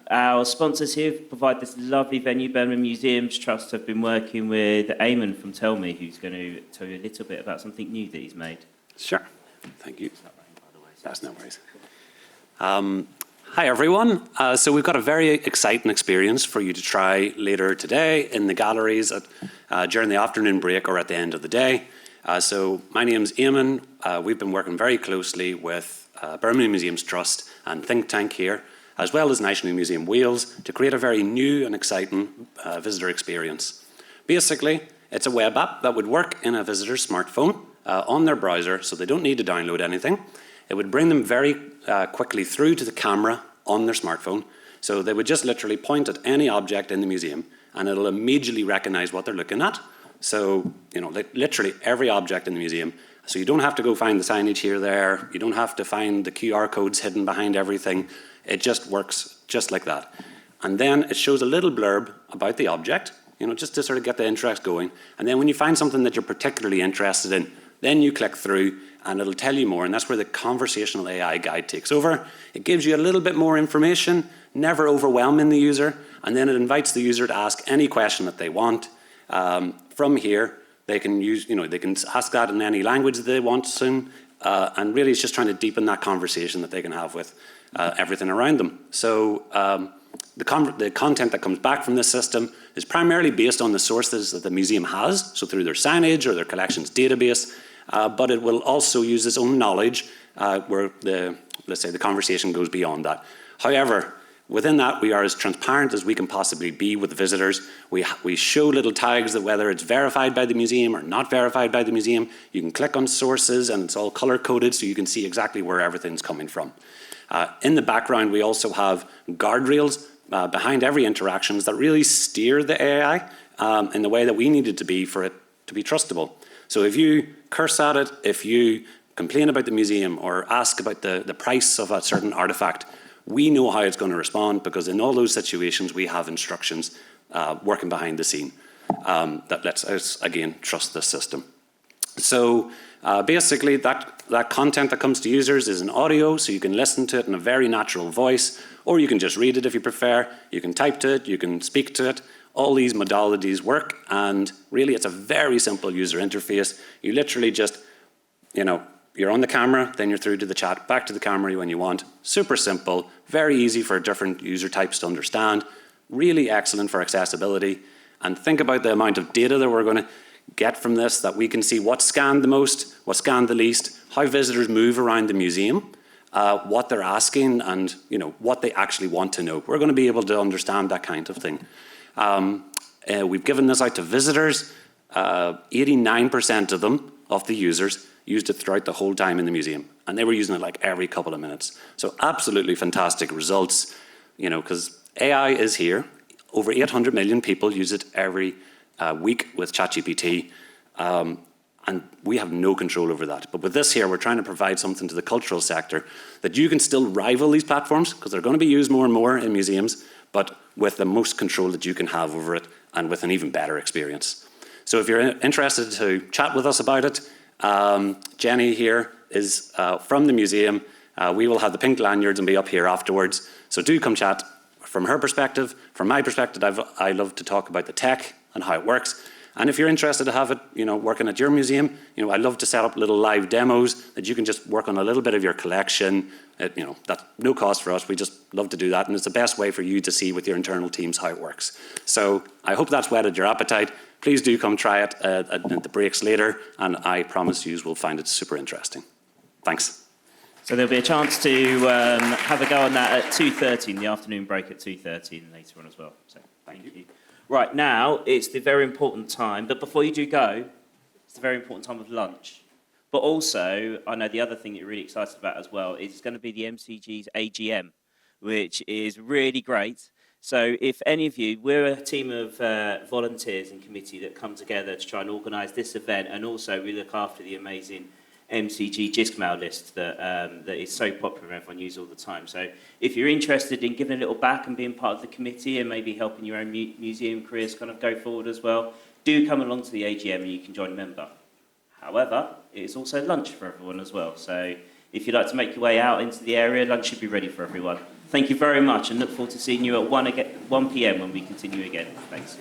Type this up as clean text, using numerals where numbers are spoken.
Our sponsors here provide this lovely venue. Birmingham Museums Trust have been working with Eamon from Tellme, who's going to tell you a little bit about something new that he's made. Sure. Thank you. That's no worries. Hi, everyone. So we've got a very exciting experience for you to try later today in the galleries during the afternoon break or at the end of the day. So my name's Eamon. We've been working very closely with Birmingham Museums Trust and Think Tank here, as well as National Museum Wales, to create a very new and exciting visitor experience. Basically, it's a web app that would work in a visitor's smartphone on their browser, so they don't need to download anything. It would bring them very quickly through to the camera on their smartphone. So they would just literally point at any object in the museum and it'll immediately recognize what they're looking at. So, literally every object in the museum. So you don't have to go find the signage here, there. You don't have to find the QR codes hidden behind everything. It just works just like that. And then it shows a little blurb about the object, just to sort of get the interest going. And then when you find something that you're particularly interested in, then you click through and it'll tell you more. And that's where the conversational AI guide takes over. It gives you a little bit more information, never overwhelming the user. And then it invites the user to ask any question that they want. From here, they can use, they can ask that in any language that they want soon. And really it's just trying to deepen that conversation that they can have with everything around them. So the content that comes back from this system is primarily based on the sources that the museum has, so through their signage or their collections database, but it will also use its own knowledge where let's say the conversation goes beyond that. However, within that, we are as transparent as we can possibly be with visitors. We show little tags that whether it's verified by the museum or not verified by the museum, you can click on sources and it's all color-coded so you can see exactly where everything's coming from. In the background, we also have guardrails behind every interactions that really steer the AI in the way that we need it to be for it to be trustable. So if you curse at it, if you complain about the museum or ask about the price of a certain artifact, we know how it's going to respond because in all those situations we have instructions working behind the scene that lets us, again, trust the system. So basically that content that comes to users is an audio, so you can listen to it in a very natural voice, or you can just read it if you prefer. You can type to it, you can speak to it. All these modalities work, and really it's a very simple user interface. You literally just, you're on the camera, then you're through to the chat, back to the camera when you want. Super simple, very easy for different user types to understand, really excellent for accessibility. And think about the amount of data that we're going to get from this, that we can see what's scanned the most, what's scanned the least, how visitors move around the museum, what they're asking, and what they actually want to know. We're going to be able to understand that kind of thing. We've given this out to visitors. 89% of them, of the users, used it throughout the whole time in the museum. And they were using it like every couple of minutes. So absolutely fantastic results, because AI is here. Over 800 million people use it every week with ChatGPT. And we have no control over that. But with this here, we're trying to provide something to the cultural sector that you can still rival these platforms, because they're going to be used more and more in museums, but with the most control that you can have over it and with an even better experience. So if you're interested to chat with us about it, Jenny here is from the museum. We will have the pink lanyards and be up here afterwards. So do come chat. From her perspective, from my perspective, I love to talk about the tech and how it works. And if you're interested to have it, working at your museum, I love to set up little live demos that you can just work on a little bit of your collection. That's no cost for us. We just love to do that. And it's the best way for you to see with your internal teams how it works. So I hope that's whetted your appetite. Please do come try it at the breaks later. And I promise you will find it super interesting. Thanks. So there'll be a chance to have a go on that at 2:30 in the afternoon break at 2:30 and later on as well. So thank you. Right, now it's the very important time, but before you do go, it's the very important time of lunch. But also, I know the other thing that you're really excited about as well is it's going to be the MCG's AGM, which is really great. So if any of you, we're a team of volunteers and committee that come together to try and organise this event, and also we look after the amazing MCG Gizmail list that is so popular and everyone uses all the time. So if you're interested in giving a little back and being part of the committee and maybe helping your own museum careers kind of go forward as well, do come along to the AGM and you can join a member. However, it's also lunch for everyone as well. So if you'd like to make your way out into the area, lunch should be ready for everyone. Thank you very much, and look forward to seeing you at 1 p.m. when we continue again. Thanks.